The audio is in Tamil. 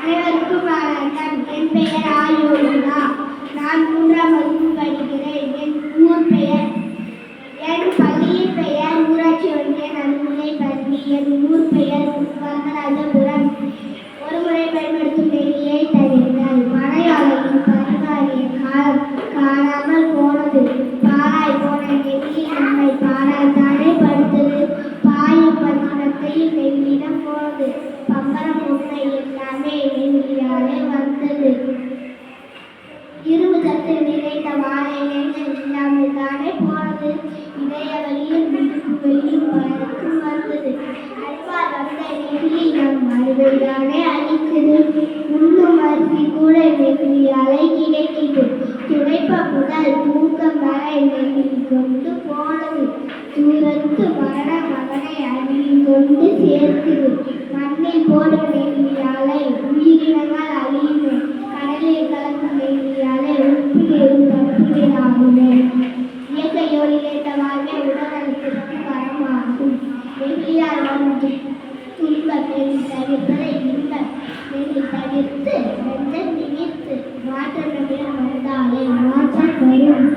அனைவருக்கும் வணக்கம். என் பெயர் ஆயோனா. நான் 3ஆம் வகுப்பு படிக்கிறேன். என் ஊர் பெயர், என் பள்ளியின் பெயர் ஊராட்சி ஒன்றிய நடுநிலைப் பள்ளி. என் ஊர் பெயர் வரதராஜபுரம். ஒருமுறை பயன்படுத்தும் நெறியை தவிர்த்தல். மழையாளையின் பரிமாறிய காணாமல் போனது. பாழாய் போன நெறியில் நம்மை பாராட்டானே படுத்தது. பாயும் பத்திரத்தையும் நெல்லிடம் போனது. பம்பரம் உண்மை எல்லாமே நெல்லியாலே வந்தது. இரும்பு சத்து நிறைந்த வாழை எண்ணெய் இல்லாமல் தானே போனது. இதய வழியில் முதுகு வெளியும் வழக்கும் வந்தது. அல்வார் வந்த நெல்லி நம் அறிவைதானே அழிக்குது. உண்ணும் அரிசி கூட நெல்லியாலே கிடைக்குது. துடைப்ப முதல் தூக்கம் வரை நெல்லி கொண்டு போனது. தூரத்து மரண மகனை அருகி கொண்டு சேர்க்குது. மண்ணில் போடும் நெல்லியாலை உயிரினங்கள் அழியுமே. கடலில் கலக்கும் நெல்லியாலை உப்பிலிருந்து தப்பிலாகுமே. இயற்கையோடு இணைந்த வாழ்வே உடல்நலத்திற்கு வரமாகும். நெல்லியால் வரும் துன்பம் நெல்லி தவிர்ப்பதை இன்பம் நெல்லி தவிர்த்து வெந்த நிமிர்த்து மாற்றம் வந்தாலே மாற்றம் வரும்.